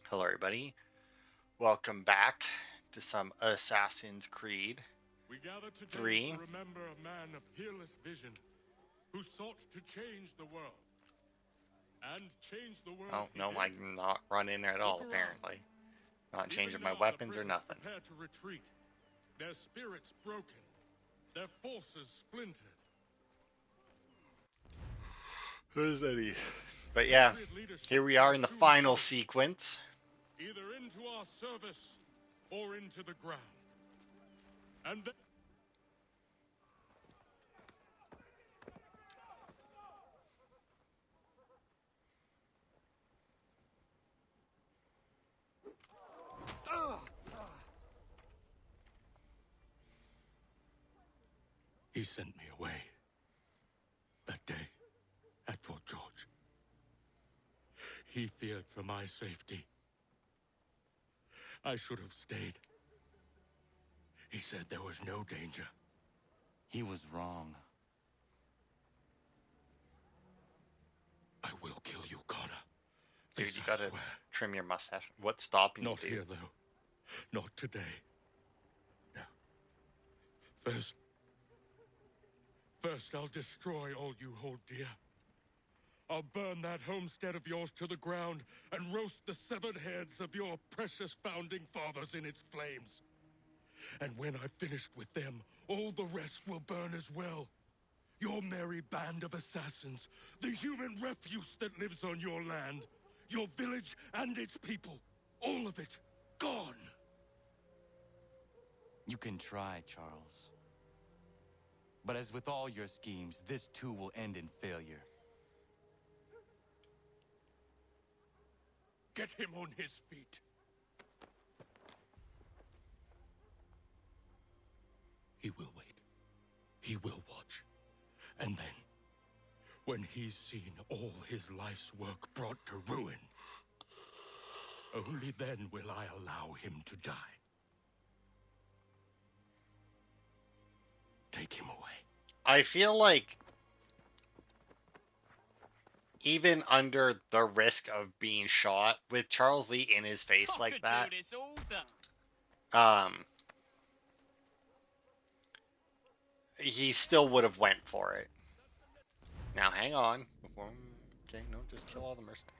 Hello, everybody. Welcome back to some Assassin's Creed We gather today 3. to remember a man of peerless vision who sought to change the world. And change the world Oh, he no, did. I'm not running at all, Look around. apparently. Not Even changing my now, weapons the or prisoners nothing. prepare to retreat. Their spirits broken. Their forces splintered. Who's Eddie? But yeah, Patriot leadership here we shall are in the soon final fall, sequence. either into our service or into the ground. And then he sent me away that day at Fort George. He feared for my safety. I should have stayed. He said there was no danger. He was wrong. I will kill you, Connor. Dude, This you I gotta swear. trim your mustache. What's stopping Not you, here, dude? though. Not today. No. First I'll destroy all you hold dear. I'll burn that homestead of yours to the ground and roast the severed heads of your precious founding fathers in its flames. And when I've finished with them, all the rest will burn as well. Your merry band of assassins, the human refuse that lives on your land, your village and its people, all of it, gone. You can try, Charles. But as with all your schemes, this too will end in failure. Get him on his feet. He will wait. He will watch. And then, when he's seen all his life's work brought to ruin, only then will I allow him to die. Take him away. I feel like even under the risk of being shot, with Charles Lee in his face like that, he still would have went for it. Now, hang on. Okay, no, just kill all the mercenaries.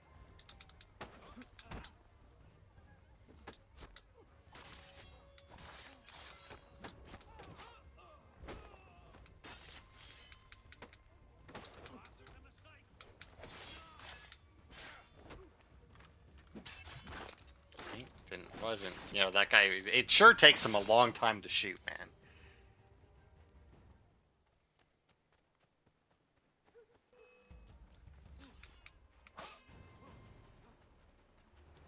Wasn't, that guy, it sure takes him a long time to shoot, man.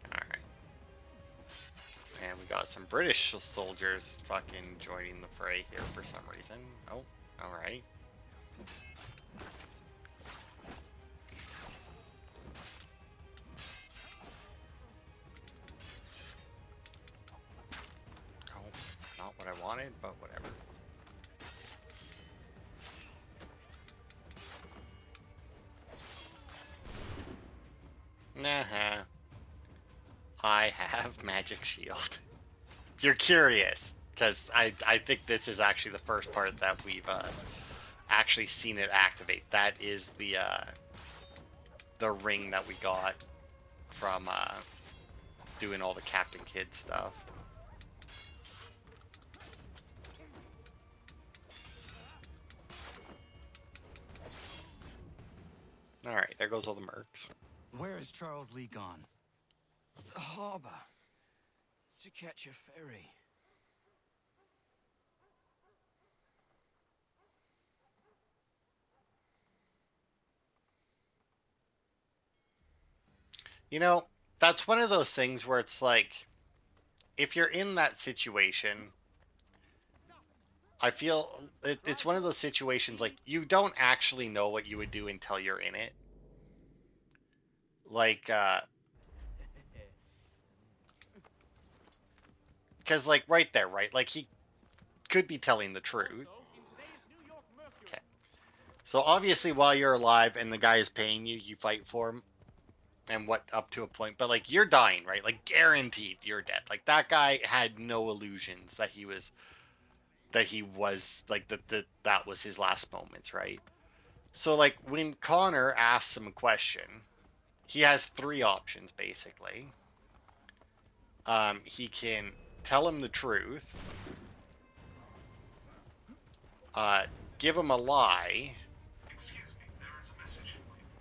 Alright. And we got some British soldiers fucking joining the fray here for some reason. Oh, alright. Oh, not what I wanted, but whatever. Nah, I have magic shield. You're curious, because I think this is actually the first part that we've actually seen it activate. That is the ring that we got from doing all the Captain Kidd stuff. Alright, there goes all the mercs. Where is Charles Lee gone? The harbor. To catch a ferry. That's one of those things where it's like, if you're in that situation, I feel it's one of those situations like you don't actually know what you would do until you're in it. Like, because like right there, right? Like he could be telling the truth. Okay. So obviously, while you're alive and the guy is paying you, you fight for him. and what up to a point, but like you're dying, right? Like guaranteed you're dead. Like that guy had no illusions that he was like that was his last moments, right? So like when Connor asks him a question, he has three options basically. He can tell him the truth, uh, give him a lie,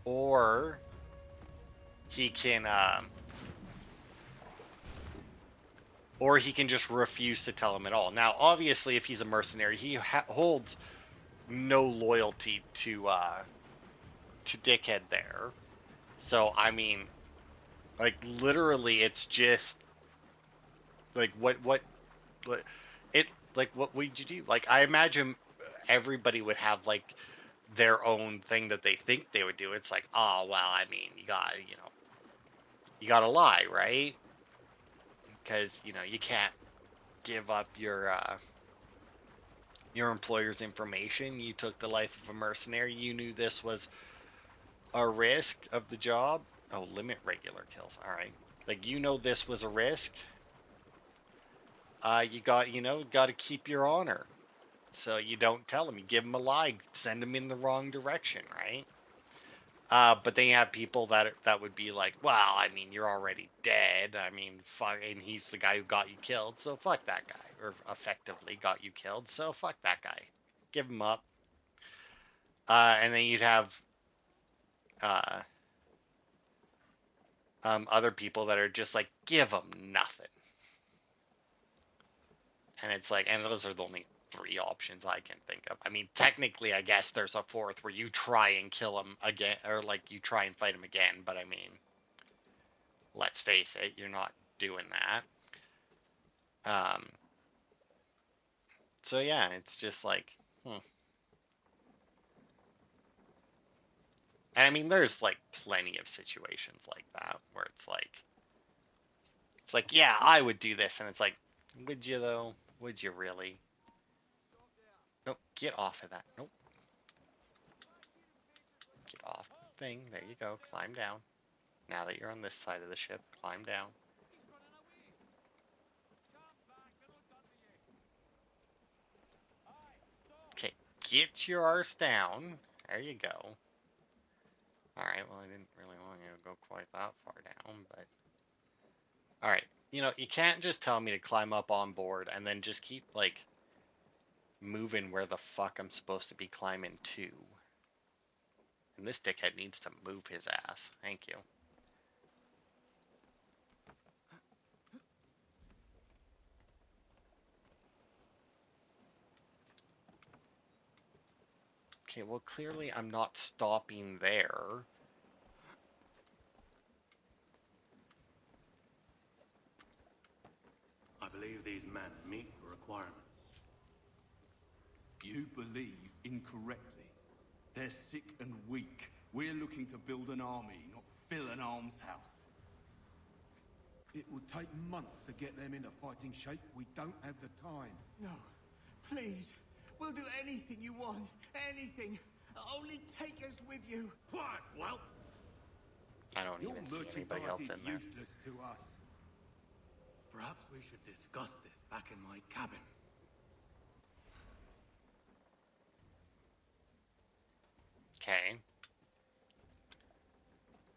or he can just refuse to tell him at all. Now, obviously, if he's a mercenary, he holds no loyalty to Dickhead there. So I mean, like literally, it's just like what it like what would you do? Like I imagine everybody would have like their own thing that they think they would do. It's like, oh well, I mean, you gotta lie, right? Because you can't give up your employer's information. You took the life of a mercenary. You knew this was a risk of the job. Oh, limit regular kills. All right. Like this was a risk. You got to keep your honor. So you don't tell them. You give them a lie. Send them in the wrong direction, right? But then you have people that would be like, well, I mean, you're already dead. I mean, fuck, and he's the guy who got you killed, so fuck that guy, or effectively got you killed, so fuck that guy. Give him up. And then you'd have uh, other people that are just like, give them nothing. And it's like, and those are the only three options I can think of. I mean, technically, I guess there's a fourth where you try and kill him again, or like you try and fight him again, but I mean, let's face it, you're not doing that. So yeah, it's just like, And I mean, there's like plenty of situations like that where it's like, yeah, I would do this, and it's like, would you though? Would you really? Nope, get off of that. Nope. Get off the thing. There you go. Climb down. Now that you're on this side of the ship, climb down. Okay, get your arse down. There you go. Alright, well, I didn't really want you to go quite that far down, but... Alright, you can't just tell me to climb up on board and then just keep, like, moving where the fuck I'm supposed to be climbing to. And this dickhead needs to move his ass. Thank you. Okay, well, clearly I'm not stopping there. I believe these men meet the requirements. You believe incorrectly. They're sick and weak. We're looking to build an army, not fill an almshouse. It would take months to get them into fighting shape. We don't have the time. No, please. We'll do anything you want. Anything. Only take us with you. Quiet, whelp! I don't Your even see anybody else merchandise is in there. useless to us. Perhaps we should discuss this back in my cabin. Okay.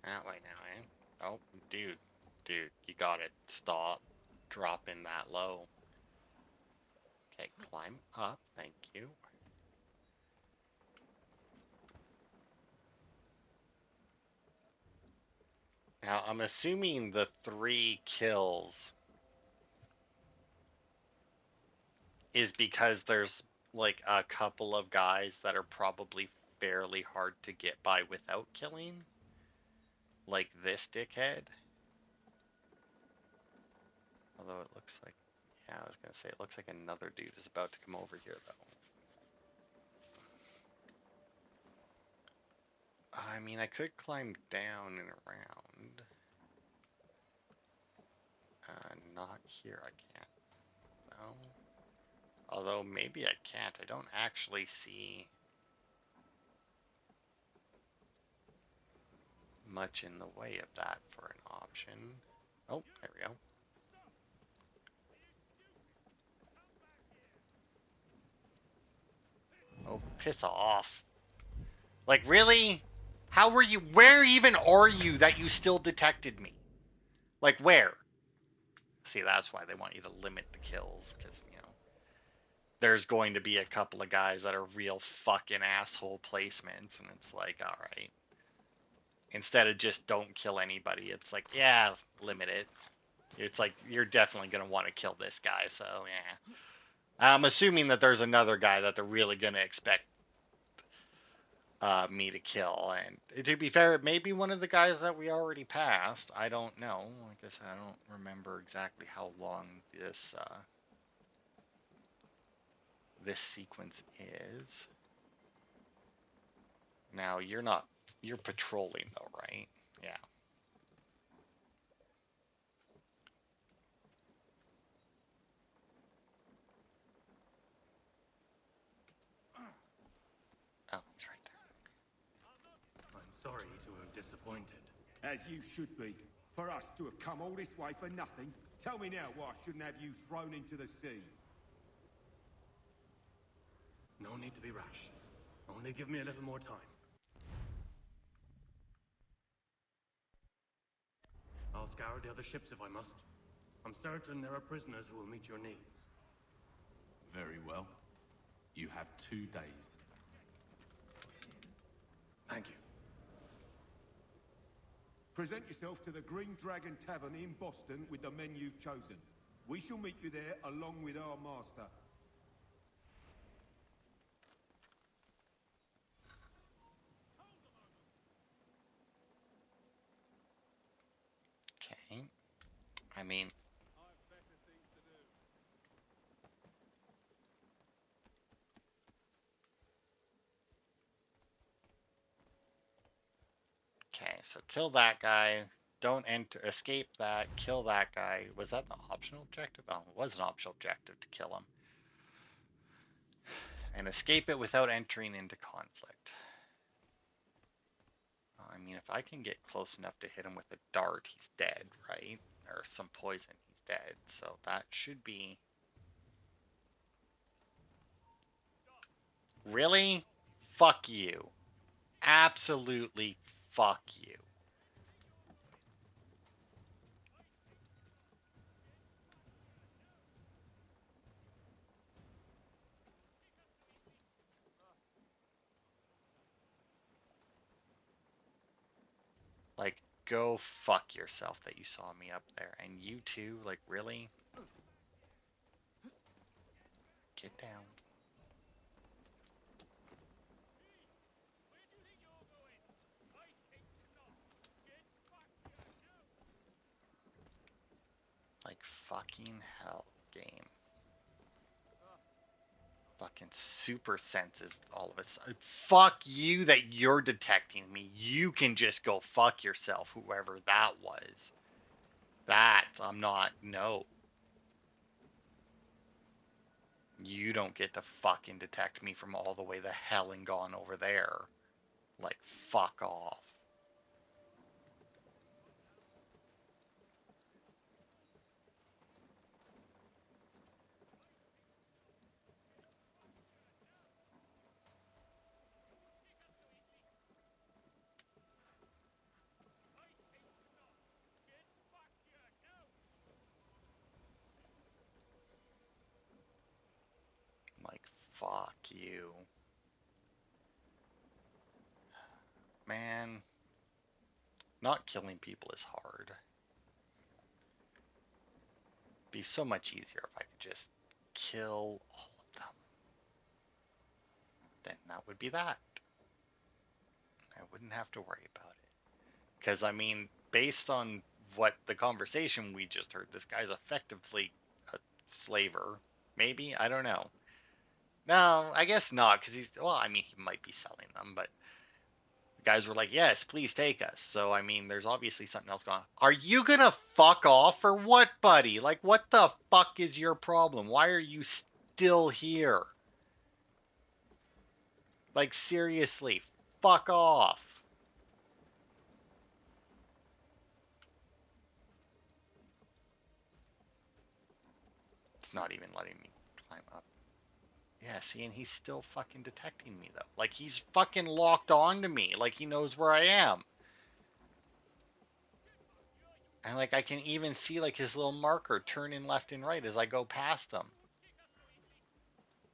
That way now, eh? Oh, dude, you gotta stop dropping that low. Okay, climb up, thank you. Now, I'm assuming the 3 kills is because there's like a couple of guys that are probably fairly hard to get by without killing. Like this dickhead. Although it looks like, yeah, I was gonna say, it looks like another dude is about to come over here though. I mean, I could climb down and around. Not here, I can't. No. Although, maybe I can't. I don't actually see much in the way of that for an option. Oh, there we go. Oh, piss off. Like, really? How were you? Where even are you that you still detected me? Like, where? See, that's why they want you to limit the kills, because, you know, there's going to be a couple of guys that are real fucking asshole placements, and it's like, alright. Instead of just don't kill anybody, it's like, yeah, limit it. It's like, you're definitely going to want to kill this guy, so, yeah. I'm assuming that there's another guy that they're really going to expect me to kill. And to be fair, it may be one of the guys that we already passed. I don't know. Like I said, I don't remember exactly how long this this sequence is. Now, you're patrolling though, right? Yeah. Oh, it's right there. I'm sorry to have disappointed. As you should be. For us to have come all this way for nothing. Tell me now why I shouldn't have you thrown into the sea. No need to be rash. Only give me a little more time. I'll scour the other ships if I must. I'm certain there are prisoners who will meet your needs. Very well. You have 2 days. Thank you. Present yourself to the Green Dragon Tavern in Boston with the men you've chosen. We shall meet you there along with our master. Okay. I mean, okay, so kill that guy. Don't enter, escape that, kill that guy. Was that the optional objective? Oh, it was an optional objective to kill him. And escape it without entering into conflict. I mean, if I can get close enough to hit him with a dart, he's dead, right? Or some poison, he's dead. So that should be... Really? Fuck you. Absolutely fuck you. Like, go fuck yourself that you saw me up there. And you too? Like, really? Get down. Like, fucking hell, game. Fucking super senses all of us. Fuck you that you're detecting me. You can just go fuck yourself, whoever that was. That, I'm not, no. You don't get to fucking detect me from all the way the hell and gone over there. Like, fuck off. Like, fuck you. Man, not killing people is hard. Be so much easier if I could just kill all of them. Then that would be that. I wouldn't have to worry about it. Because, I mean, based on what the conversation we just heard, this guy's effectively a slaver. Maybe? I don't know. No, I guess not, because he's, well, I mean, he might be selling them, but the guys were like, yes, please take us. So, I mean, there's obviously something else going on. Are you gonna fuck off or what, buddy? Like, what the fuck is your problem? Why are you still here? Like, seriously, fuck off. It's not even letting me climb up. Yeah, see, and he's still fucking detecting me, though. Like, he's fucking locked on to me. Like, he knows where I am. And, like, I can even see, like, his little marker turning left and right as I go past him.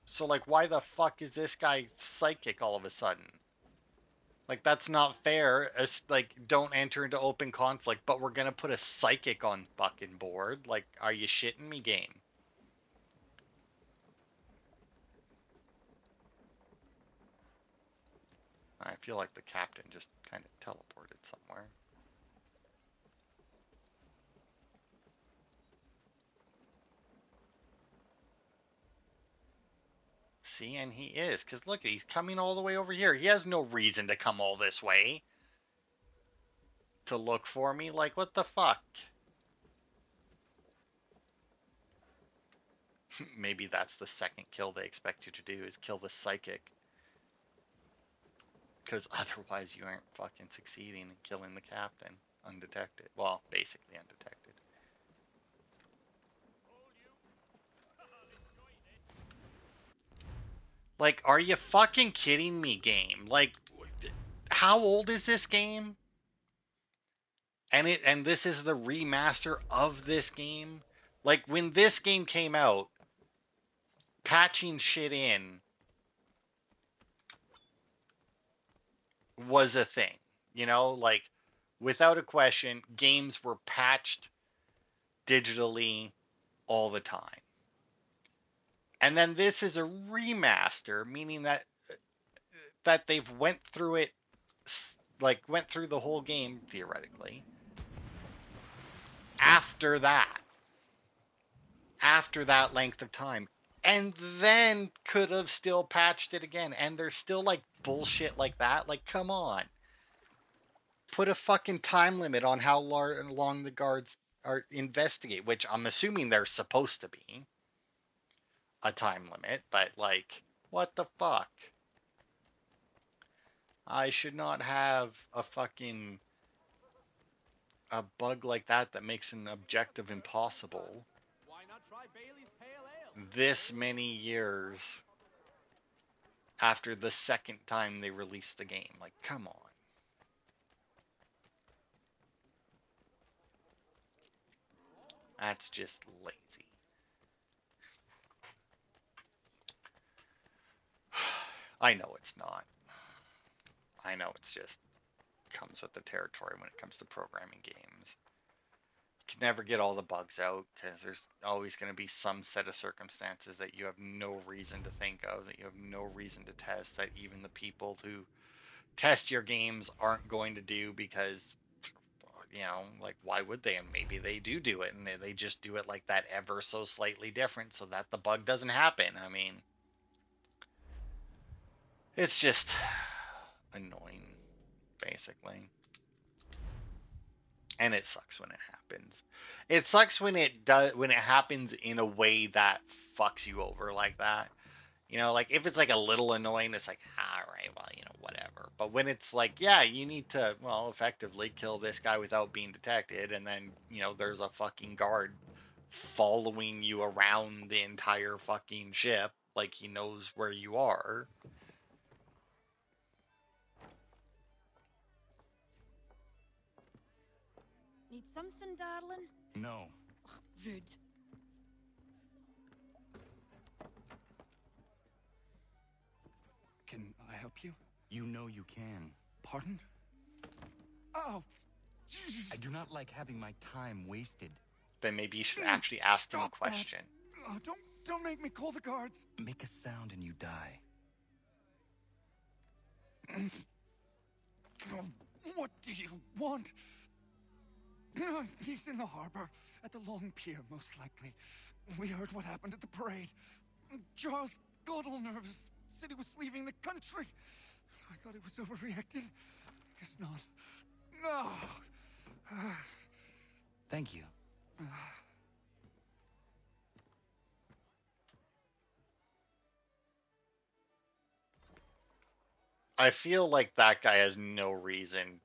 So, like, why the fuck is this guy psychic all of a sudden? Like, that's not fair. It's like, don't enter into open conflict, but we're gonna put a psychic on fucking board. Like, are you shitting me, game? I feel like the captain just kind of teleported somewhere. See, and he is, because look, he's coming all the way over here. He has no reason to come all this way to look for me. Like, what the fuck? Maybe that's the second kill they expect you to do, is kill the psychic. Because otherwise you aren't fucking succeeding in killing the captain undetected. Well, basically undetected. Like, are you fucking kidding me, game? Like, how old is this game? And this is the remaster of this game? Like, when this game came out, patching shit in was a thing. You know, like, without a question, games were patched digitally all the time. And then this is a remaster, meaning that they've went through it, like, went through the whole game, theoretically, after that length of time, and then could have still patched it again, and there's still, like, bullshit like that. Like, come on. Put a fucking time limit on how long the guards are investigate, which I'm assuming there's supposed to be a time limit, but, like, what the fuck? I should not have a bug like that makes an objective impossible Why not try Bailey's Pale Ale? this many years after the second time they released the game. Like, come on. That's just lazy. I know it's not. I know it's just comes with the territory when it comes to programming games. You can never get all the bugs out because there's always going to be some set of circumstances that you have no reason to think of, that you have no reason to test, that even the people who test your games aren't going to do because, you know, like, why would they? And maybe they do it, and they just do it like that ever so slightly different so that the bug doesn't happen. I mean, it's just annoying, basically. And it sucks when it happens. It sucks when it happens in a way that fucks you over like that. You know, like, if it's like a little annoying, it's like, all right, well, you know, whatever. But when it's like, yeah, you need to, well, effectively kill this guy without being detected, and then, you know, there's a fucking guard following you around the entire fucking ship, like he knows where you are. Need something, darling? No. Ugh, rude. Can I help you? You know you can. Pardon? Oh, Jesus. I do not like having my time wasted. Then maybe you should actually ask him a Stop that. question. Oh, don't make me call the guards. Make a sound and you die. Oh, what do you want? He's in the harbor, at the Long Pier, most likely. We heard what happened at the parade. Charles got all nervous, said he was leaving the country. I thought he was overreacting. Guess not. No. Thank you. I feel like that guy has no reason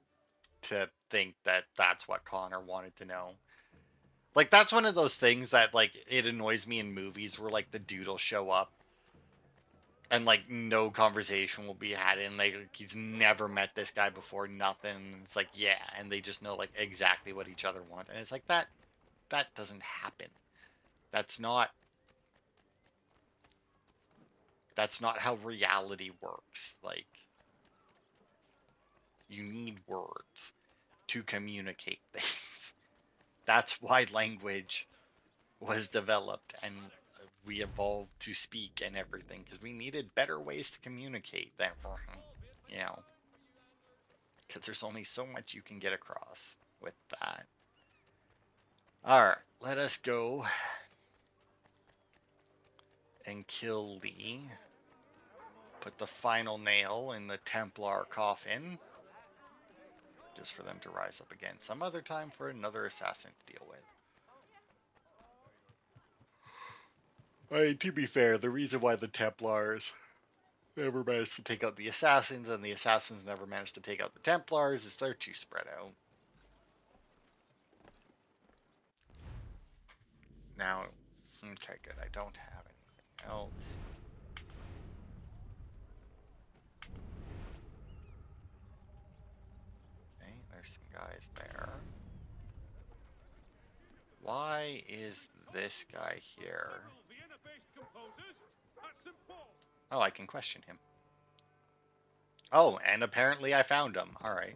to think that that's what Connor wanted to know. Like, that's one of those things that, like, it annoys me in movies where, like, the dude will show up and, like, no conversation will be had, and, like, he's never met this guy before, nothing. It's like, yeah, and they just know, like, exactly what each other want. And it's like, that doesn't happen. That's not how reality works. Like, you need words to communicate things. That's why language was developed and we evolved to speak and everything, because we needed better ways to communicate than, you know, because there's only so much you can get across with that. Alright, let us go and kill Lee. Put the final nail in the Templar coffin, just for them to rise up again some other time for another assassin to deal with. I mean, to be fair, the reason why the Templars never managed to take out the assassins and the assassins never managed to take out the Templars is they're too spread out. Now, okay, good. I don't have anything else. Okay, there's some guys there. Why is this guy here? Oh, I can question him. Oh, and apparently I found him. Alright.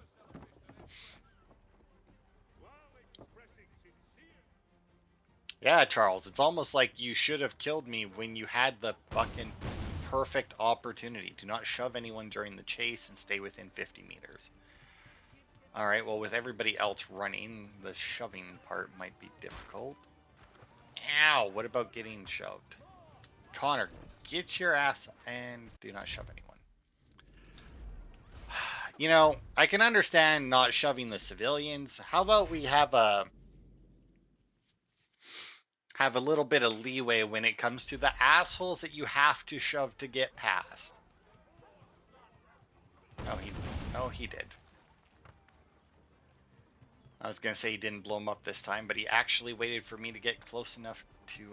Yeah, Charles, it's almost like you should have killed me when you had the fucking perfect opportunity. Do not shove anyone during the chase and stay within 50 meters. Alright, well, with everybody else running, the shoving part might be difficult. Ow, what about getting shoved? Connor, get your ass and do not shove anyone. You know, I can understand not shoving the civilians. How about we have a little bit of leeway when it comes to the assholes that you have to shove to get past? Oh, he did. I was gonna say he didn't blow him up this time, but he actually waited for me to get close enough to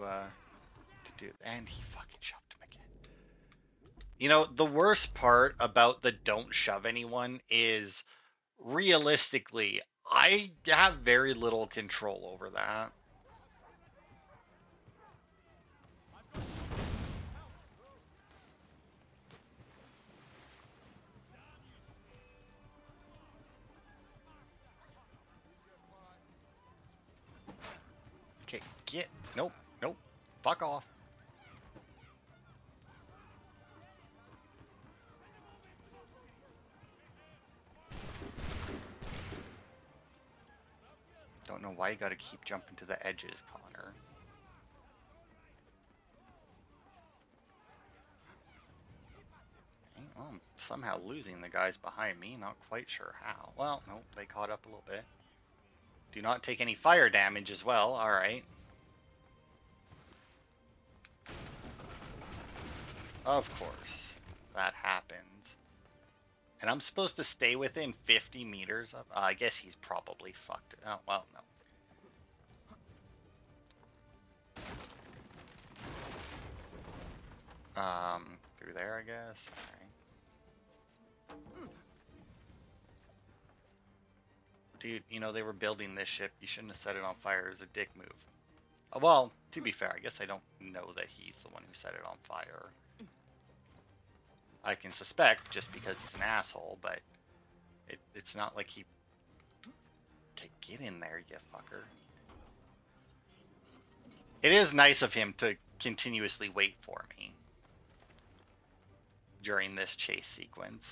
do it, and he fucking shoved him again. You know, the worst part about the don't shove anyone is, realistically, I have very little control over that. Okay, nope, fuck off. Don't know why you gotta keep jumping to the edges, Connor. Okay, well, I'm somehow losing the guys behind me, not quite sure how. Well, nope, they caught up a little bit. Do not take any fire damage as well, alright. Of course, that happens. And I'm supposed to stay within 50 meters of... I guess he's probably fucked it. Oh, well, no. Through there, I guess. Alright. Dude, you know, they were building this ship. You shouldn't have set it on fire. It was a dick move. Well, to be fair, I guess I don't know that he's the one who set it on fire. I can suspect just because he's an asshole, but it's not like he... Okay, get in there, you fucker. It is nice of him to continuously wait for me during this chase sequence.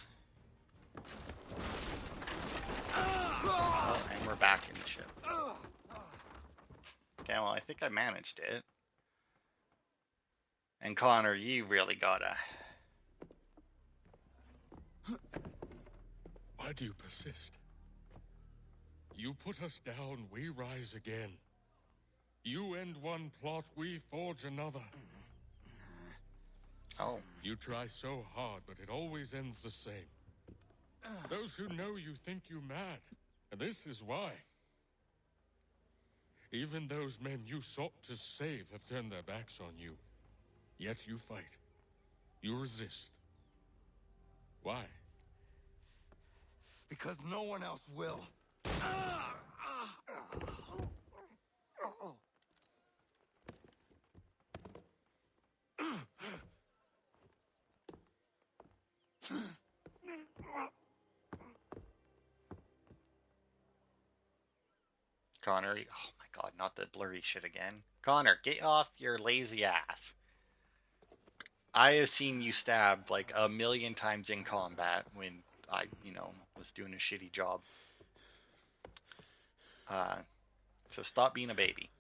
Oh, and we're back in the ship. Okay, well, I think I managed it. And Connor, you really gotta... Why do you persist? You put us down, we rise again. You end one plot, we forge another. Oh. You try so hard, but it always ends the same. Those who know you think you mad, and this is why. Even those men you sought to save have turned their backs on you. Yet you fight. You resist. Why? Because no one else will. Connor, oh my god, not the blurry shit again. Connor, get off your lazy ass. I have seen you stabbed like a million times in combat when I, was doing a shitty job. So stop being a baby.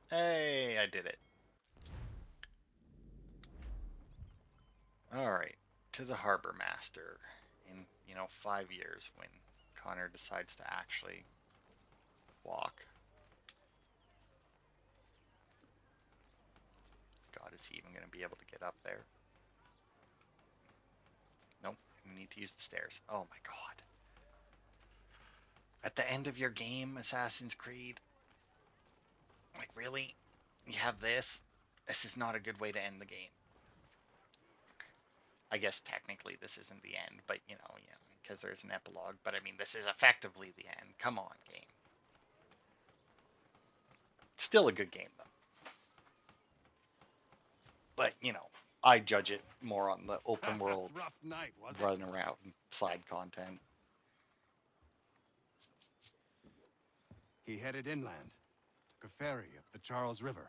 Hey, I did it. Alright, to the Harbor Master in, 5 years when Connor decides to actually walk. God, is he even going to be able to get up there? Nope, we need to use the stairs. Oh my god. At the end of your game, Assassin's Creed? Like, really? You have this? This is not a good way to end the game. I guess technically this isn't the end, but because there's an epilogue. But I mean, this is effectively the end. Come on, game. Still a good game, though. But, I judge it more on the open world Rough night, was it? running around side content. He headed inland, took a ferry up the Charles River.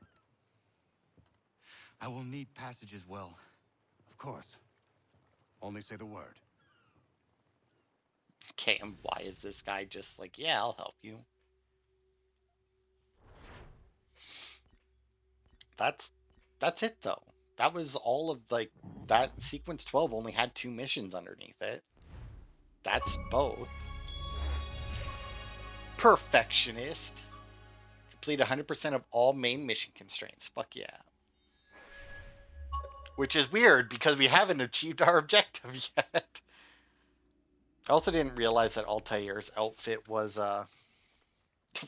I will need passage as well. Of course. Only say the word. Okay, and why is this guy just like, yeah, I'll help you? That's it though. That was all of that sequence 12 only had 2 missions underneath it. That's both. Perfectionist. Complete 100% of all main mission constraints. Fuck yeah. Which is weird because we haven't achieved our objective yet. I also didn't realize that Altair's outfit was to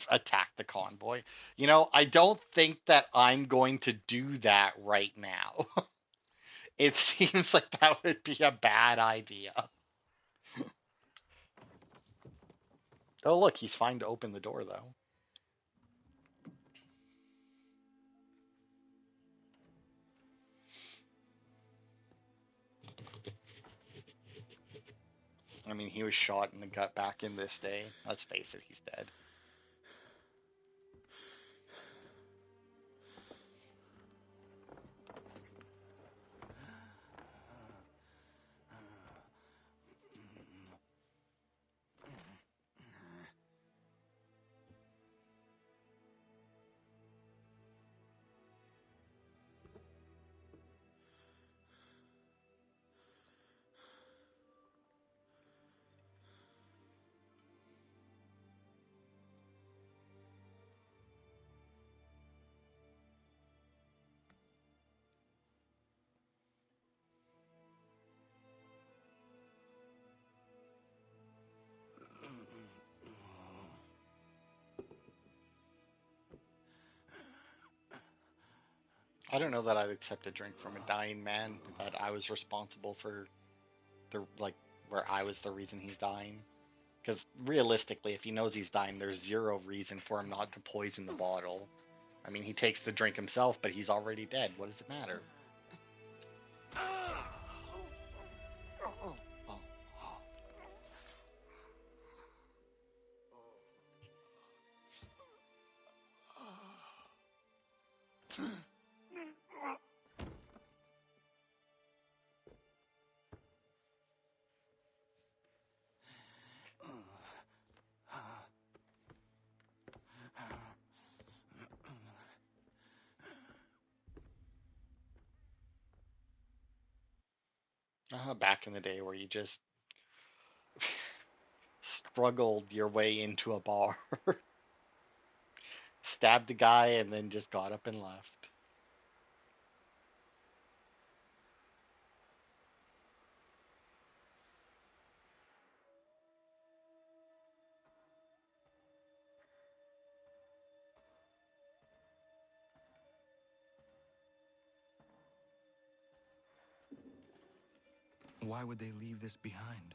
attack the convoy. I don't think that I'm going to do that right now. It seems like that would be a bad idea. Oh, look, he's fine to open the door, though. I mean, he was shot in the gut back in this day. Let's face it, he's dead. I don't know that I'd accept a drink from a dying man, that I was responsible for where I was the reason he's dying. Because realistically, if he knows he's dying, there's zero reason for him not to poison the bottle. I mean, he takes the drink himself, but he's already dead. What does it matter? Back in the day where you just struggled your way into a bar, stabbed the guy, and then just got up and left. Why would they leave this behind?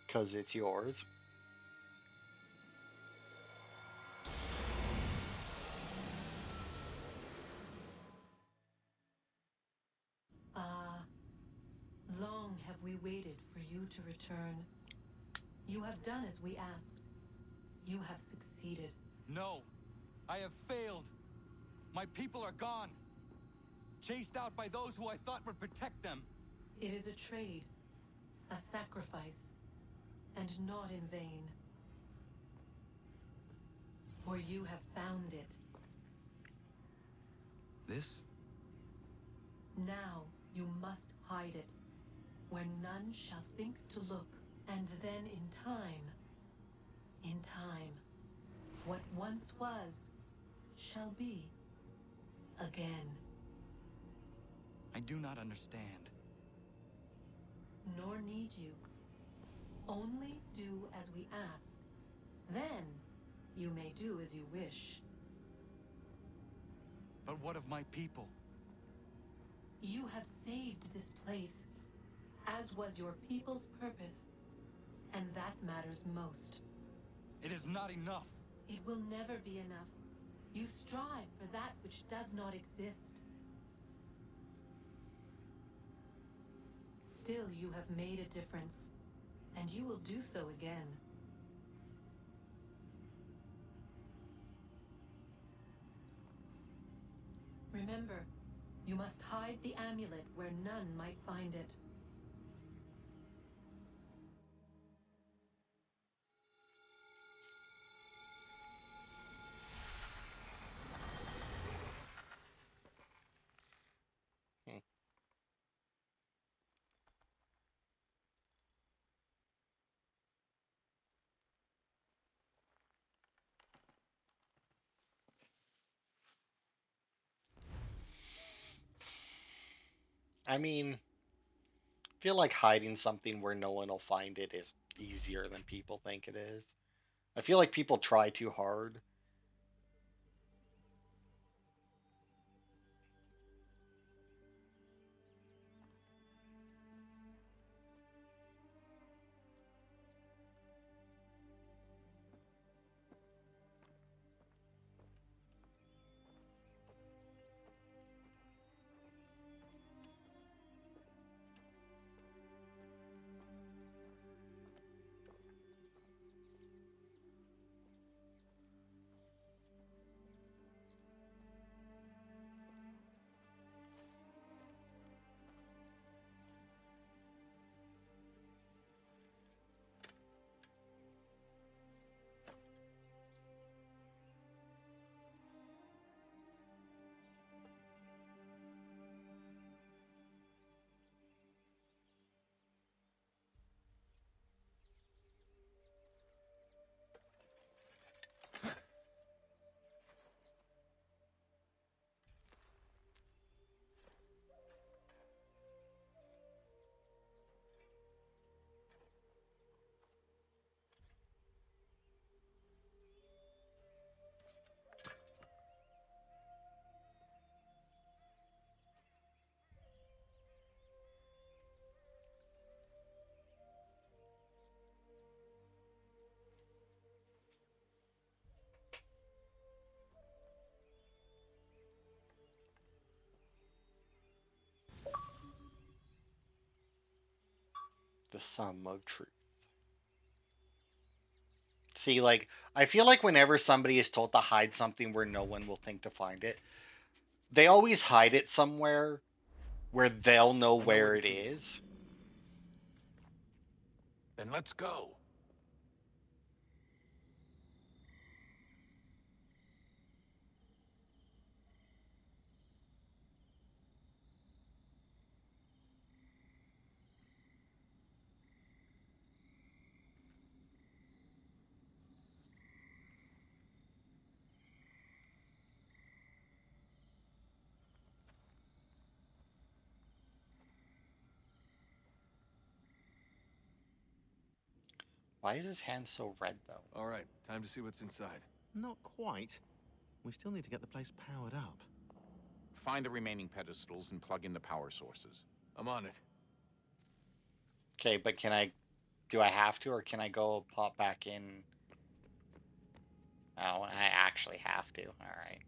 Because it's yours. Long have we waited for you to return. You have done as we asked. You have succeeded. No, I have failed. My people are gone. Chased out by those who I thought would protect them. It is a trade, a sacrifice, and not in vain. For you have found it. This? Now you must hide it, where none shall think to look. And then in time, what once was, shall be again. I do not understand. Nor need you. Only do as we ask. Then you may do as you wish. But what of my people? You have saved this place, as was your people's purpose, and that matters most. It is not enough. It will never be enough. You strive for that which does not exist. Still, you have made a difference, and you will do so again. Remember, you must hide the amulet where none might find it. I mean, I feel like hiding something where no one will find it is easier than people think it is. I feel like people try too hard. The sum of truth. See, like, I feel like whenever somebody is told to hide something where no one will think to find it, they always hide it somewhere where they'll know where it is. Then let's go. Why is his hand so red, though? All right, time to see what's inside. Not quite. We still need to get the place powered up. Find the remaining pedestals and plug in the power sources. I'm on it. Okay, but do I have to, or can I go pop back in? Oh, I actually have to. All right.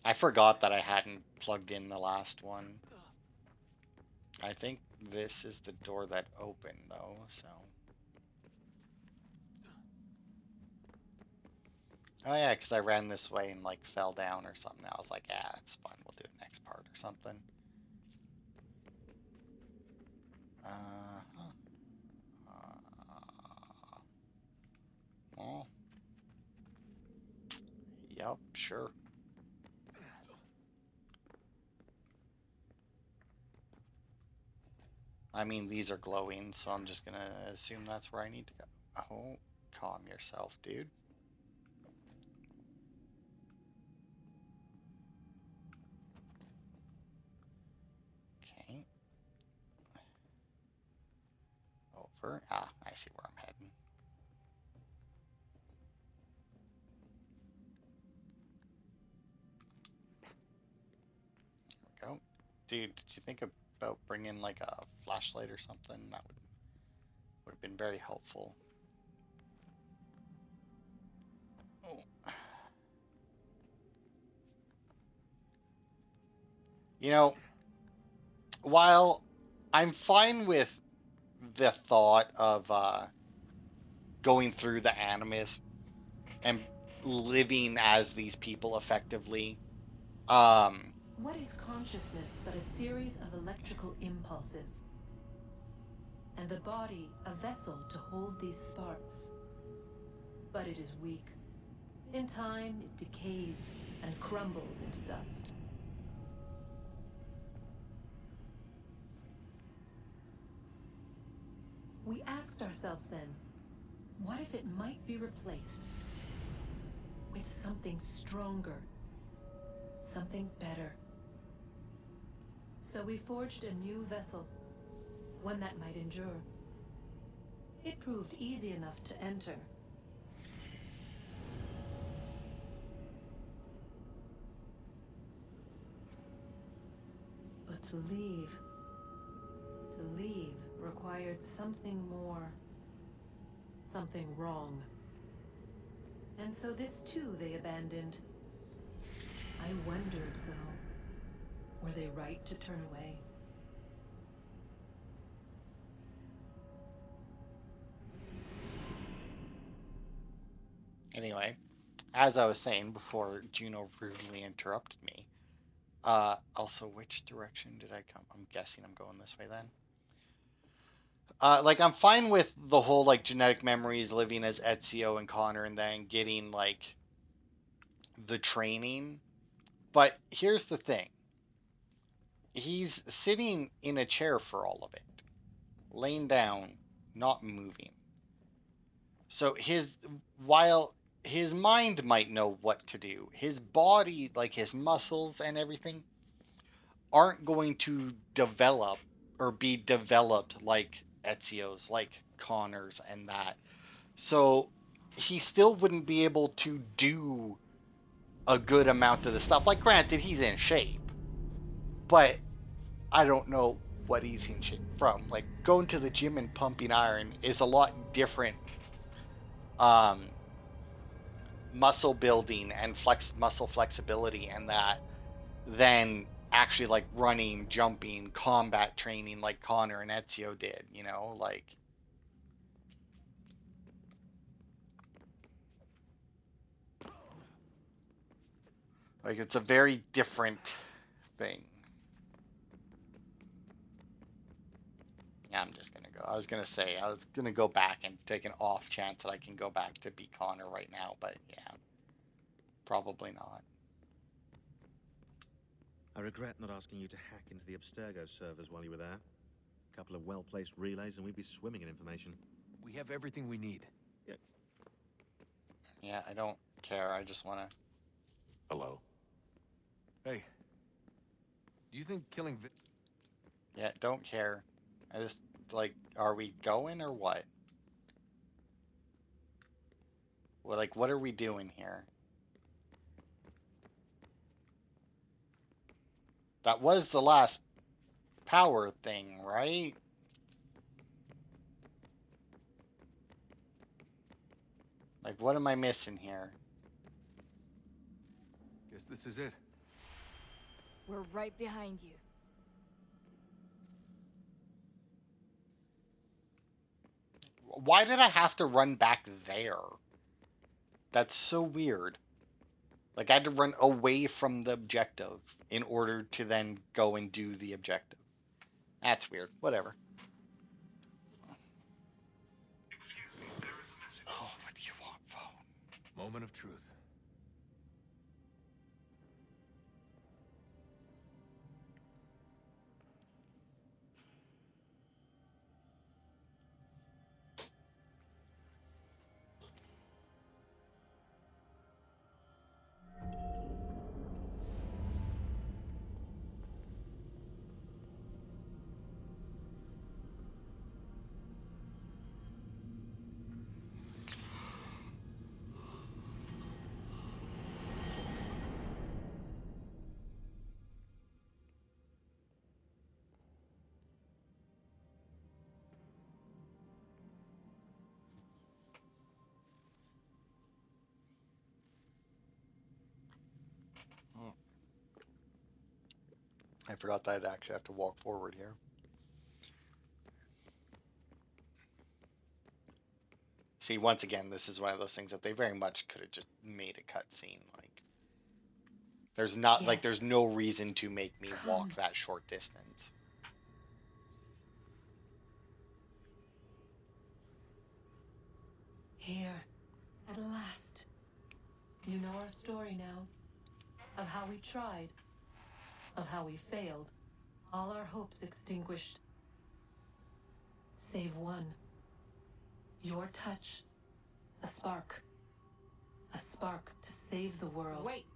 I forgot that I hadn't plugged in the last one. I think this is the door that opened, though, so. Oh, yeah, because I ran this way and, like, fell down or something. I was like, yeah, it's fine. We'll do it next part or something. Oh. Yep, sure. I mean, these are glowing, so I'm just gonna assume that's where I need to go. Oh, calm yourself, dude. Okay. Over. Ah, I see where I'm heading. There we go. Dude, did you think about bringing like a flashlight or something? That would have been very helpful. Oh. You know, while I'm fine with the thought of going through the Animus and living as these people effectively, What is consciousness but a series of electrical impulses? And the body a vessel to hold these sparks. But it is weak. In time, it decays and crumbles into dust. We asked ourselves then, what if it might be replaced with something stronger, something better? So we forged a new vessel, one that might endure. It proved easy enough to enter. But to leave required something more, something wrong. And so this too they abandoned. I wondered, though, were they right to turn away? anyway, as I was saying before Juno rudely interrupted me, also, which direction did I come? I'm guessing I'm going this way then. Like, I'm fine with the whole, like, genetic memories, living as Ezio and Connor, and then getting, like, the training. But here's the thing. He's sitting in a chair for all of it. Laying down, not moving. So while his mind might know what to do, his body, like his muscles and everything, aren't going to develop or be developed like Ezio's, like Connor's and that. So he still wouldn't be able to do a good amount of the stuff. Like, granted, he's in shape, but I don't know what he's in shape from. Like, going to the gym and pumping iron is a lot different muscle building and muscle flexibility and that than actually like running, jumping, combat training like Connor and Ezio did, you know, like it's a very different thing. Yeah, I'm just gonna go. I was gonna go back and take an off chance that I can go back to be Connor right now, but yeah, probably not. I regret not asking you to hack into the Abstergo servers while you were there. A couple of well-placed relays and we'd be swimming in information. We have everything we need. Yeah, I don't care. I just want to... Hello. Hey. Do you think killing Yeah, don't care. I just, like, are we going or what? Well, like, what are we doing here? That was the last power thing, right? Like, what am I missing here? Guess this is it. We're right behind you. Why did I have to run back there? That's so weird. Like, I had to run away from the objective in order to then go and do the objective. That's weird. Whatever. Excuse me, there is a message. Oh, what do you want, phone? Moment of truth. I forgot that I'd actually have to walk forward here. See, once again, this is one of those things that they very much could have just made a cutscene. Like, there's not like there's no reason to make me walk that short distance. Here, at last. You know our story now. Of how we tried. Of how we failed. All our hopes extinguished. Save one. Your touch. A spark. A spark to save the world. Wait!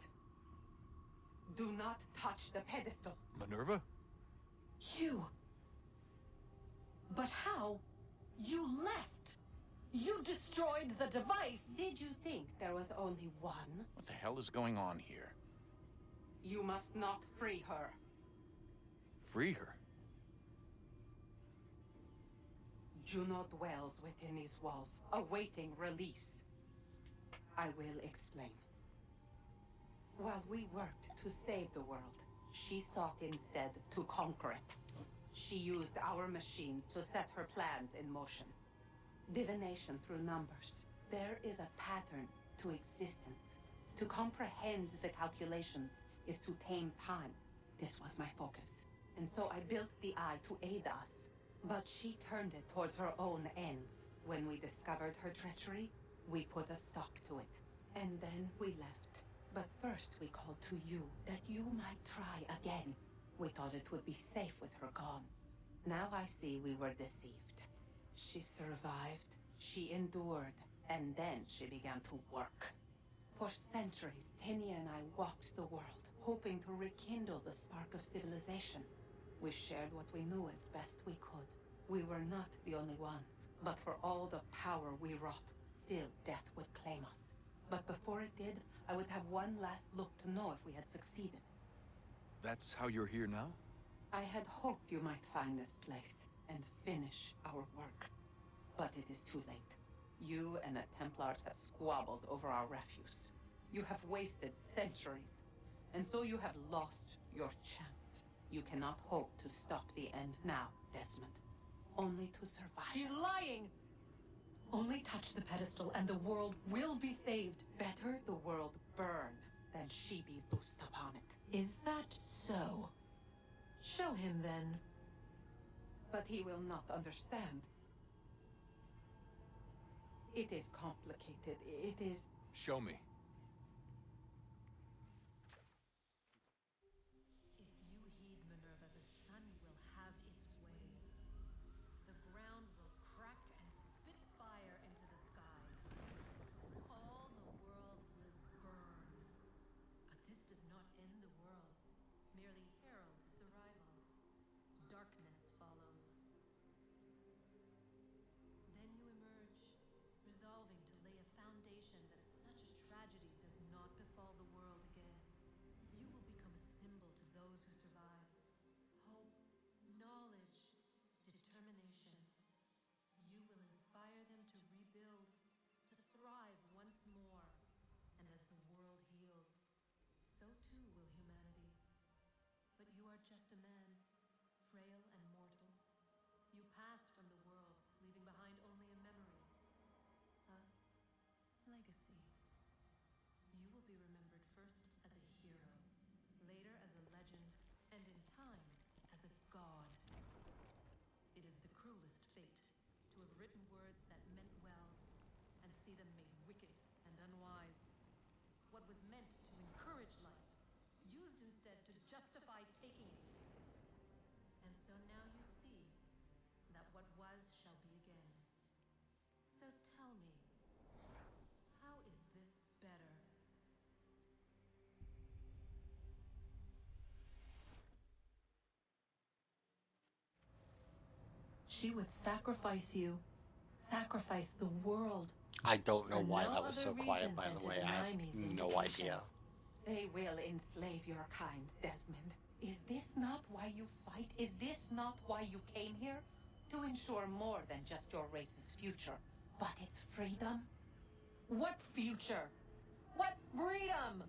Do not touch the pedestal. Minerva? You. But how? You left. You destroyed the device. Did you think there was only one? What the hell is going on here? You must not free her. Free her? Juno dwells within these walls, awaiting release. I will explain. While we worked to save the world, she sought instead to conquer it. She used our machines to set her plans in motion. Divination through numbers. There is a pattern to existence. To comprehend the calculations is to tame time. This was my focus. And so I built the eye to aid us. But she turned it towards her own ends. When we discovered her treachery, we put a stop to it. And then we left. But first we called to you, that you might try again. We thought it would be safe with her gone. Now I see we were deceived. She survived, she endured, and then she began to work. For centuries, Tinia and I walked the world, hoping to rekindle the spark of civilization. We shared what we knew as best we could. We were not the only ones, but for all the power we wrought, still death would claim us. But before it did, I would have one last look to know if we had succeeded. That's how you're here now? I had hoped you might find this place and finish our work. But it is too late. You and the Templars have squabbled over our refuse. You have wasted centuries, and so you have lost your chance. You cannot hope to stop the end now, Desmond. Only to survive. She's lying! Only touch the pedestal and the world will be saved. Better the world burn than she be loosed upon it. Is that so? Show him then. But he will not understand. It is complicated. It is... Show me. If you heed Minerva, the sun will have its way. The ground will crack and spit fire into the skies. All the world will burn. But this does not end the world, merely heralds its arrival. Darkness follows. Then you emerge, resolving to lay a foundation that such a tragedy a man, frail and mortal. You passed from the world, leaving behind only a memory. A legacy. You will be remembered first as a hero, later as a legend, and in time, as a god. It is the cruelest fate to have written words that meant well and see them made wicked and unwise. What was meant to encourage life, used instead to justify taking it. And so now you see that what was shall be again. So tell me, how is this better? She would sacrifice you, sacrifice the world. I don't know For why no that was so other quiet, reason by than the to way. I deny have me no vindication. idea. They will enslave your kind, Desmond. Is this not why you fight? Is this not why you came here? To ensure more than just your race's future, but its freedom? What future? What freedom?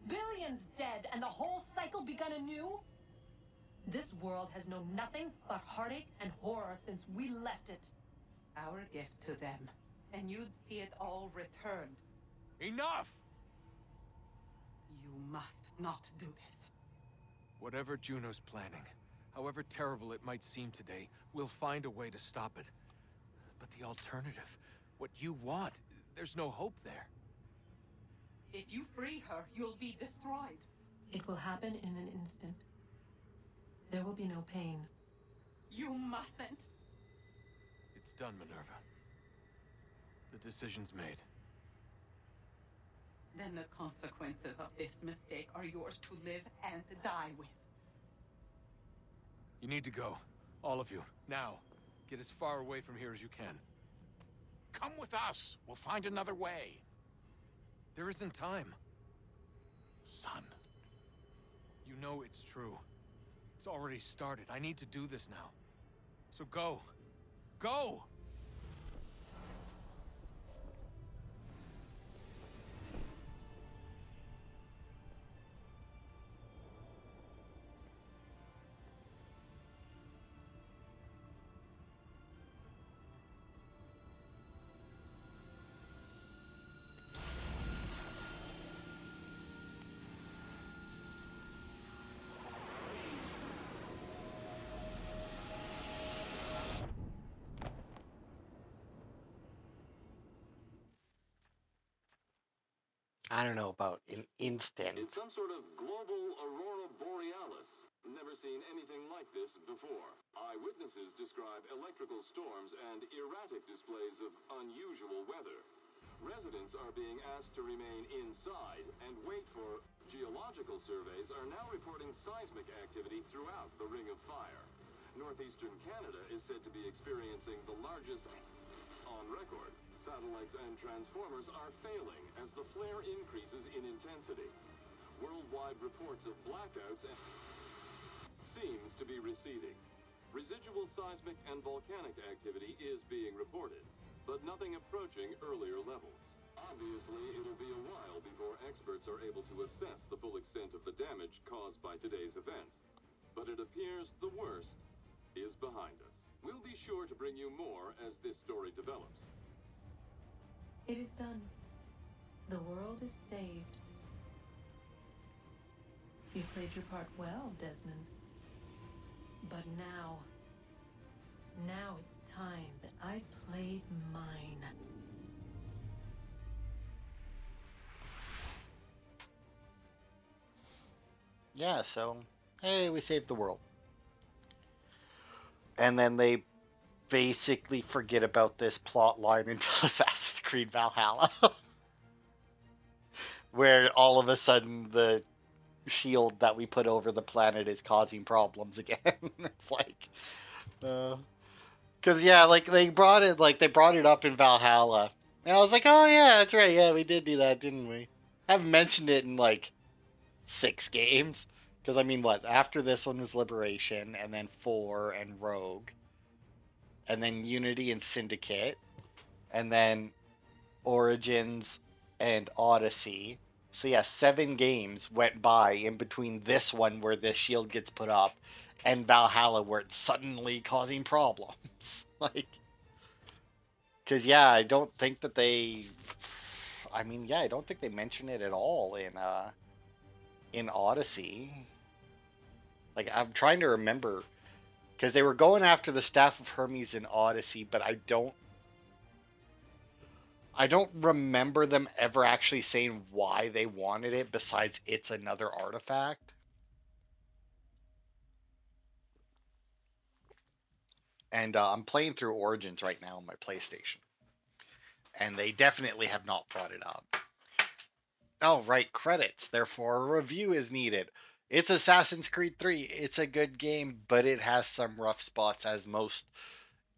Billions dead and the whole cycle begun anew? This world has known nothing but heartache and horror since we left it. Our gift to them. And you'd see it all returned. Enough! You must not do this. Whatever Juno's planning, however terrible it might seem today, we'll find a way to stop it. But the alternative, what you want, there's no hope there. If you free her, you'll be destroyed. It will happen in an instant. There will be no pain. You mustn't. It's done, Minerva. The decision's made. Then the consequences of this mistake are yours to live and die with. You need to go. All of you. Now. Get as far away from here as you can. Come with us. We'll find another way. There isn't time. Son. You know it's true. It's already started. I need to do this now. So go. Go! I don't know about an instant. It's some sort of global aurora borealis. Never seen anything like this before. Eyewitnesses describe electrical storms and erratic displays of unusual weather. Residents are being asked to remain inside and wait for geological surveys are now reporting seismic activity throughout the Ring of Fire. Northeastern Canada is said to be experiencing the largest on record. Satellites and transformers are failing as the flare increases in intensity. Worldwide reports of blackouts seems to be receding. Residual seismic and volcanic activity is being reported, but nothing approaching earlier levels. Obviously, it'll be a while before experts are able to assess the full extent of the damage caused by today's event. But it appears the worst is behind us. We'll be sure to bring you more as this story develops. It is done. The world is saved. You played your part well, Desmond. But now it's time that I played mine. Yeah, so, hey, we saved the world. And then they basically forget about this plot line until Assassin's Creed Valhalla. Where all of a sudden the shield that we put over the planet is causing problems again. It's like, cause yeah, like they brought it up in Valhalla, and I was like, oh yeah, that's right, yeah, we did do that, didn't we? I haven't mentioned it in like 6 games, cause I mean, what, after this one was Liberation, and then 4 and Rogue, and then Unity and Syndicate, and then Origins and Odyssey, So yeah, 7 games went by in between this one where the shield gets put up and Valhalla where it's suddenly causing problems. Like, because yeah, I don't think that they. I mean, yeah, I don't think they mention it at all in Odyssey. Like, I'm trying to remember because they were going after the Staff of Hermes in Odyssey, but I don't remember them ever actually saying why they wanted it besides it's another artifact. And I'm playing through Origins right now on my PlayStation. And they definitely have not brought it up. Oh, right, credits. Therefore, a review is needed. It's Assassin's Creed 3. It's a good game, but it has some rough spots as most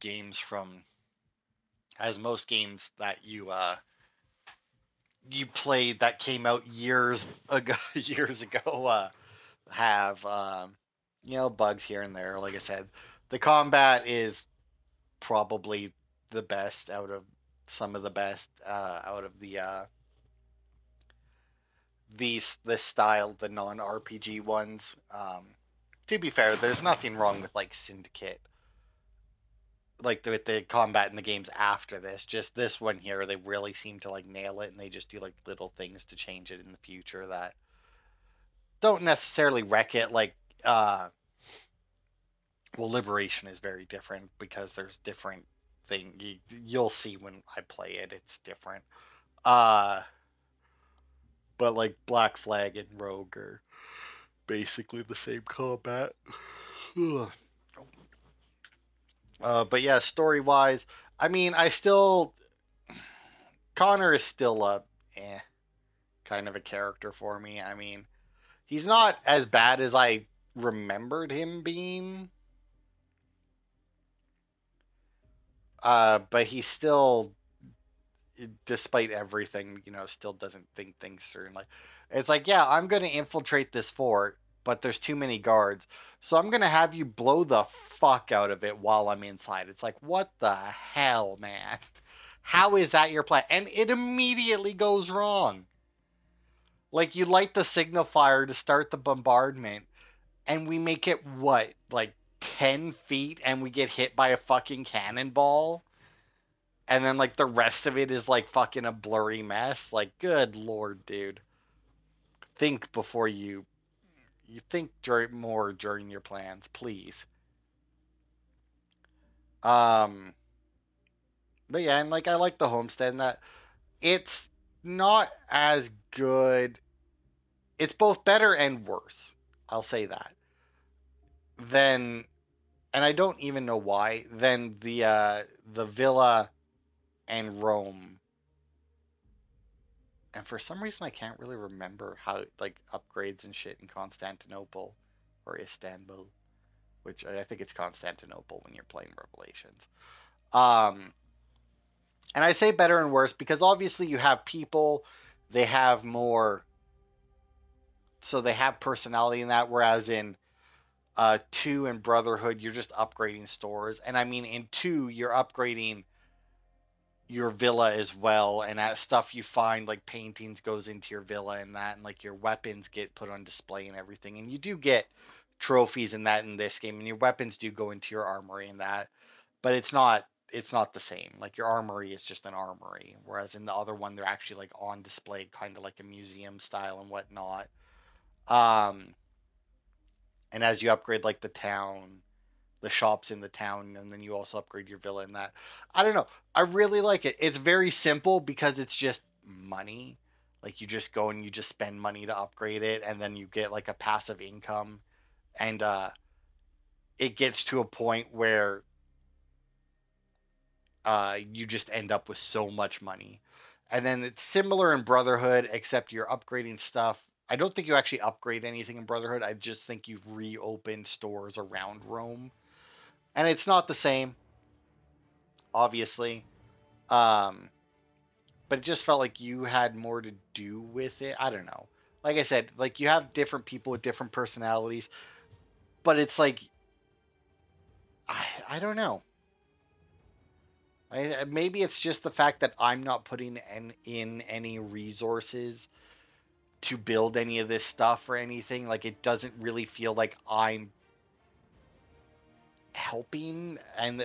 games that you played that came out years ago have bugs here and there. Like I said, the combat is probably the best out of some of the best out of this style, the non RPG ones. To be fair, there's nothing wrong with like Syndicate, like with the combat in the games after this. Just this one here, they really seem to like nail it, and they just do like little things to change it in the future that don't necessarily wreck it. Like, well, Liberation is very different because there's different thing. You'll see when I play it, it's different. Uh, but like Black Flag and Rogue are basically the same combat. But yeah, story wise, I mean, Connor is still a kind of a character for me. I mean, he's not as bad as I remembered him being. But he still, despite everything, still doesn't think things through. Like, it's like, yeah, I'm going to infiltrate this fort, but there's too many guards, so I'm going to have you blow the fuck out of it while I'm inside. It's like, what the hell, man? How is that your plan? And it immediately goes wrong. Like, you light the signifier to start the bombardment, and we make it, what, like 10 feet, and we get hit by a fucking cannonball? And then, like, the rest of it is, like, fucking a blurry mess. Like, good lord, dude. Think before you think more during your plans, please. But yeah, and, like, I like the Homestead in that it's not as good. It's both better and worse. I'll say that. Then, and I don't even know why, then the Villa and Rome. And for some reason, I can't really remember how, like, upgrades and shit in Constantinople or Istanbul, which I think it's Constantinople when you're playing Revelations. And I say better and worse because obviously you have people, they have more, so they have personality in that, whereas in 2 and Brotherhood, you're just upgrading stores. And I mean, in 2, you're upgrading your villa as well, and that stuff you find, like paintings, goes into your villa and that, and like your weapons get put on display and everything, and you do get trophies in that in this game, and your weapons do go into your armory and that, but it's not the same. Like, your armory is just an armory, whereas in the other one they're actually like on display, kind of like a museum style and whatnot. And as you upgrade, like, the shops in the town, and then you also upgrade your villa in that. I don't know. I really like it. It's very simple because it's just money. Like, you just go and you just spend money to upgrade it, and then you get like a passive income. And it gets to a point where you just end up with so much money. And then it's similar in Brotherhood, except you're upgrading stuff. I don't think you actually upgrade anything in Brotherhood. I just think you've reopened stores around Rome. And it's not the same, obviously. But it just felt like you had more to do with it. I don't know. Like I said, like, you have different people with different personalities, but it's like, I don't know. Maybe it's just the fact that I'm not putting in any resources to build any of this stuff or anything. Like, it doesn't really feel like I'm helping,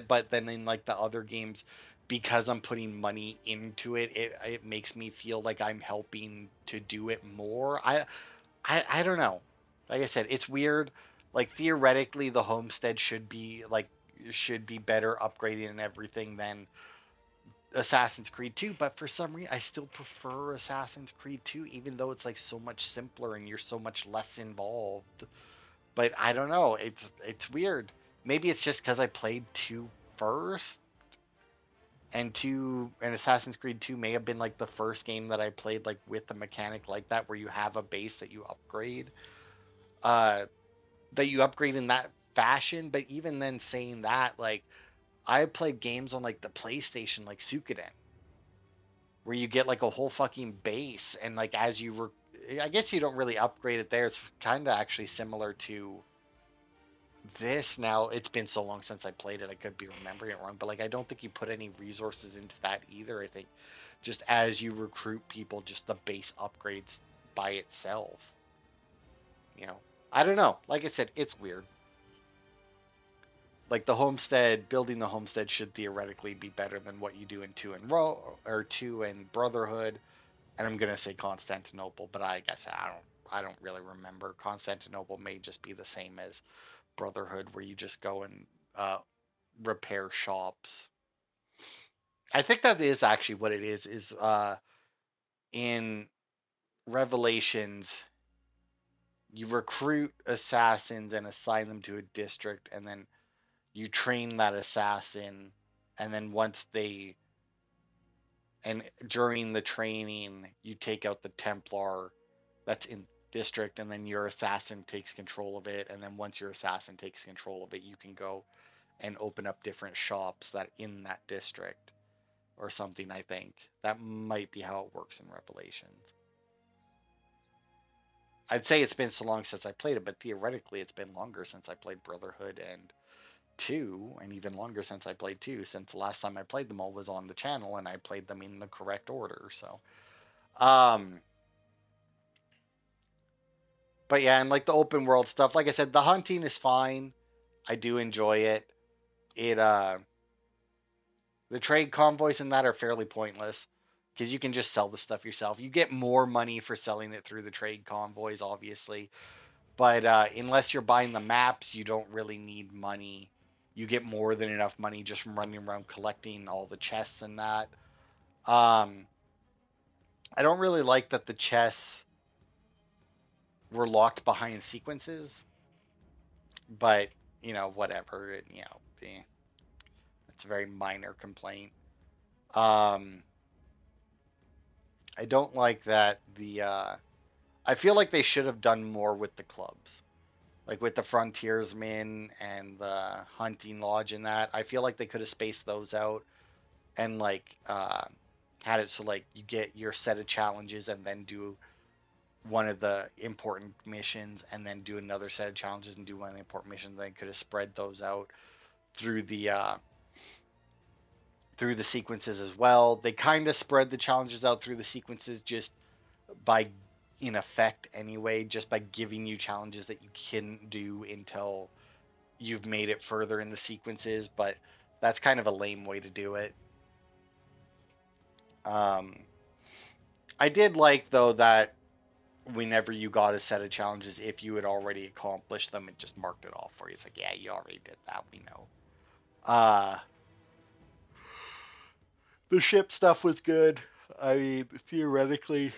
but then in like the other games, because I'm putting money into it, it makes me feel like I'm helping to do it more. I don't know. Like I said, it's weird. Like, theoretically, the homestead should be better upgraded and everything than Assassin's Creed 2, but for some reason I still prefer Assassin's Creed 2, even though it's like so much simpler and you're so much less involved. But I don't know, it's weird. Maybe it's just because I played 2 first, and Assassin's Creed 2 may have been like the first game that I played like with a mechanic like that, where you have a base that you upgrade. That you upgrade in that fashion. But even then, saying that, like, I played games on like the PlayStation, like Suikoden, where you get like a whole fucking base, and like as you were, I guess you don't really upgrade it there. It's kind of actually similar to this. Now, it's been so long since I played it, I could be remembering it wrong, but like I don't think you put any resources into that either. I think just as you recruit people, just the base upgrades by itself. You know, I don't know. Like I said, it's weird. Like, building the homestead should theoretically be better than what you do in 2 and Brotherhood, and I'm gonna say Constantinople, but I guess I don't really remember. Constantinople may just be the same as Brotherhood, where you just go and repair shops. I think that is actually what it is. In Revelations, you recruit assassins and assign them to a district, and then you train that assassin, and then during the training, you take out the Templar that's in district, and then your assassin takes control of it, and then once your assassin takes control of it, you can go and open up different shops that in that district or something. I think that might be how it works in Revelations. I'd say it's been so long since I played it, but theoretically it's been longer since I played Brotherhood and 2, and even longer since I played 2, since the last time I played them all was on the channel, and I played them in the correct order. So but yeah, and like the open world stuff, like I said, the hunting is fine. I do enjoy it. The trade convoys in that are fairly pointless, because you can just sell the stuff yourself. You get more money for selling it through the trade convoys, obviously, but unless you're buying the maps, you don't really need money. You get more than enough money just from running around collecting all the chests and that. I don't really like that the chests were locked behind sequences, but whatever. It's a very minor complaint. I don't like that I feel like they should have done more with the clubs. Like with the Frontiersmen and the Hunting Lodge and that. I feel like they could have spaced those out and like had it so like you get your set of challenges and then do one of the important missions, and then do another set of challenges and do one of the important missions. They could have spread those out through the sequences as well. They kind of spread the challenges out through the sequences just by, in effect anyway, just by giving you challenges that you couldn't do until you've made it further in the sequences, but that's kind of a lame way to do it. I did like, though, that whenever you got a set of challenges, if you had already accomplished them, it just marked it off for you. It's like, yeah, you already did that, we know. The ship stuff was good. I mean, theoretically,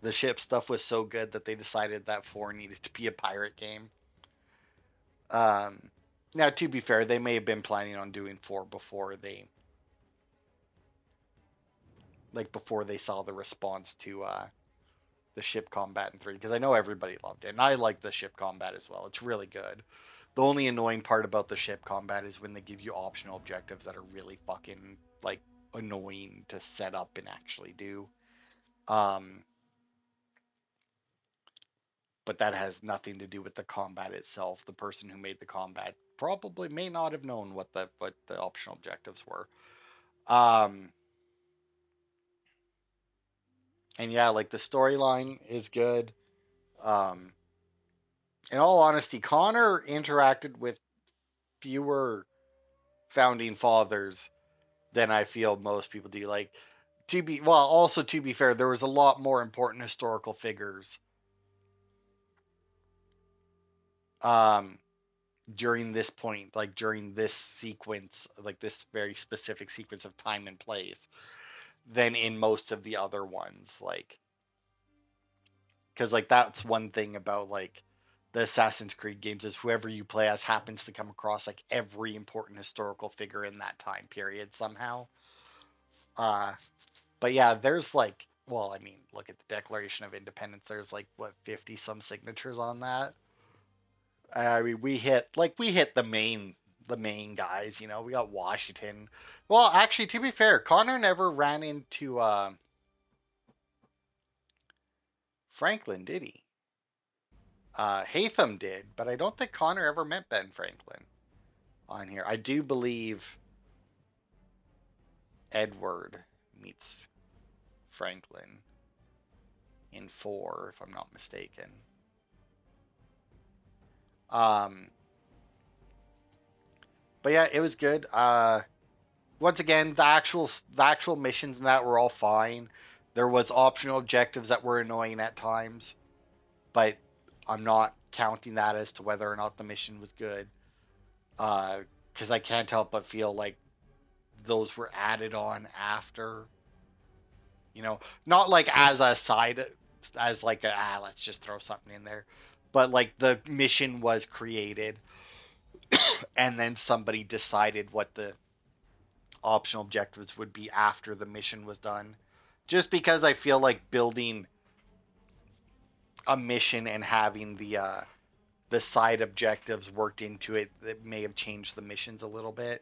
the ship stuff was so good that they decided that 4 needed to be a pirate game. Now, to be fair, they may have been planning on doing 4 before they saw the response to the ship combat in 3, because I know everybody loved it, and I like the ship combat as well. It's really good. The only annoying part about the ship combat is when they give you optional objectives that are really fucking like annoying to set up and actually do. But that has nothing to do with the combat itself. The person who made the combat probably may not have known what the optional objectives were. And yeah, like the storyline is good. In all honesty, Connor interacted with fewer founding fathers than I feel most people do. Like, also to be fair, there was a lot more important historical figures um, during this point, like during this sequence, like this very specific sequence of time and place, than in most of the other ones. Like, because like that's one thing about like the Assassin's Creed games is whoever you play as happens to come across like every important historical figure in that time period somehow. Uh, but yeah, there's like, well, I mean, look at the Declaration of Independence. There's like what 50 some signatures on that. I mean, we hit the main guys. You know, we got Washington. Well, actually, to be fair, Connor never ran into Franklin, did he? Hatham did, but I don't think Connor ever met Ben Franklin on here. I do believe Edward meets Franklin in 4, if I'm not mistaken. But yeah, it was good. Once again, the actual missions and that were all fine. There was optional objectives that were annoying at times, but I'm not counting that as to whether or not the mission was good. Because I can't help but feel like those were added on after. Not like as a side, as like let's just throw something in there, but like the mission was created, and then somebody decided what the optional objectives would be after the mission was done. Just because I feel like building a mission and having the side objectives worked into it that may have changed the missions a little bit.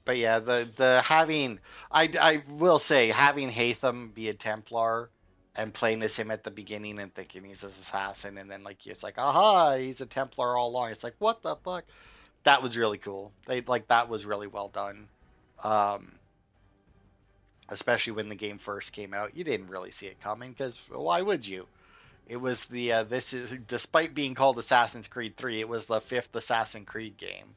But yeah, the having I will say having Hatham be a Templar and playing as him at the beginning and thinking he's an assassin, and then like it's like aha, he's a Templar all along. It's like what the fuck? That was really cool. That was really well done. Um, Especially when the game first came out, you didn't really see it coming because why would you? It was this is despite being called Assassin's Creed 3, it was the 5th Assassin's Creed game.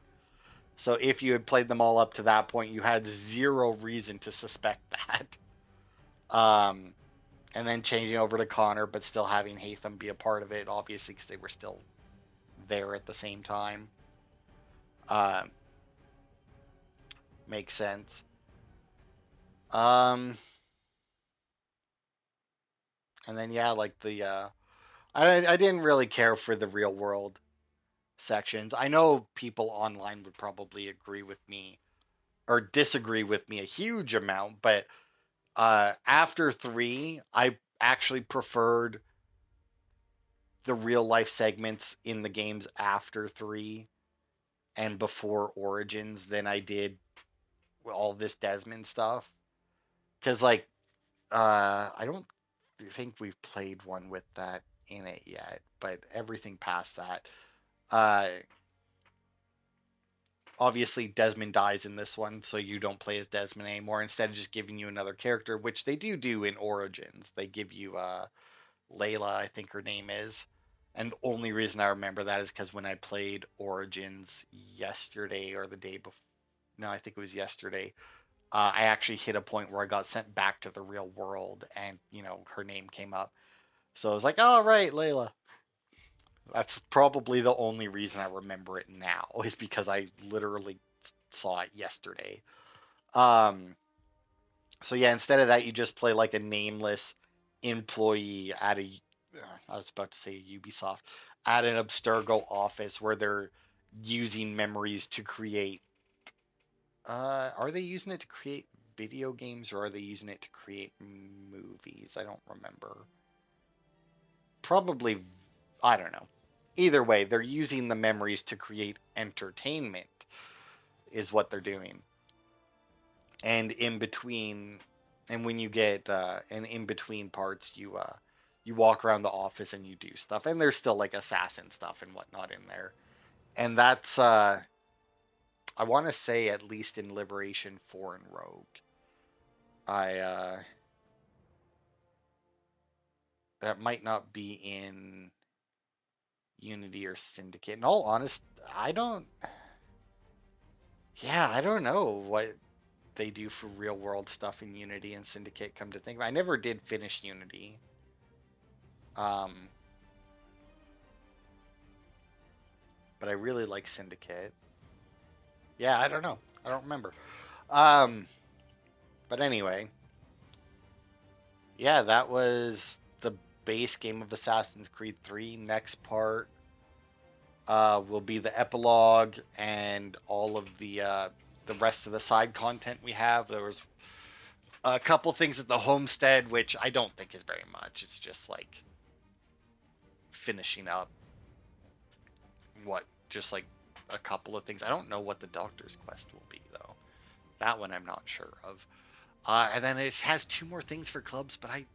So if you had played them all up to that point, you had zero reason to suspect that. And then changing over to Connor, but still having Hatham be a part of it, obviously, because they were still there at the same time. Makes sense. And then yeah, like I didn't really care for the real world sections. I know people online would probably agree with me or disagree with me a huge amount, but after 3, I actually preferred the real life segments in the games after 3 and before Origins than I did all this Desmond stuff. Because like I don't think we've played one with that in it yet, but everything past that. Obviously, Desmond dies in this one, so you don't play as Desmond anymore. Instead of just giving you another character, which they do in Origins, they give you Layla, I think her name is. And the only reason I remember that is because when I played Origins yesterday or the day before, no, I think it was yesterday, I actually hit a point where I got sent back to the real world and, her name came up. So I was like, oh, right, Layla. That's probably the only reason I remember it now is because I literally saw it yesterday. So yeah, instead of that, you just play like a nameless employee at I was about to say Ubisoft, at an Abstergo office where they're using memories to create. Are they using it to create video games or are they using it to create movies? I don't remember. Probably, I don't know. Either way, they're using the memories to create entertainment, is what they're doing. And when you get and in between parts, you walk around the office and you do stuff, and there's still like assassin stuff and whatnot in there, and that's I want to say at least in Liberation 4 and Rogue. That might not be in Unity or Syndicate. In all honest, I don't know what they do for real world stuff in Unity and Syndicate, come to think of it. I never did finish Unity. But I really like Syndicate. Yeah, I don't know. I don't remember. But anyway. Yeah, that was the base game of Assassin's Creed 3. Next part will be the epilogue and all of the rest of the side content we have. There was a couple things at the homestead, which I don't think is very much. It's just like finishing up just like a couple of things. I don't know what the Doctor's Quest will be, though. That one I'm not sure of. And then it has 2 more things for clubs, but I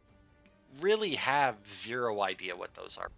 really have zero idea what those are.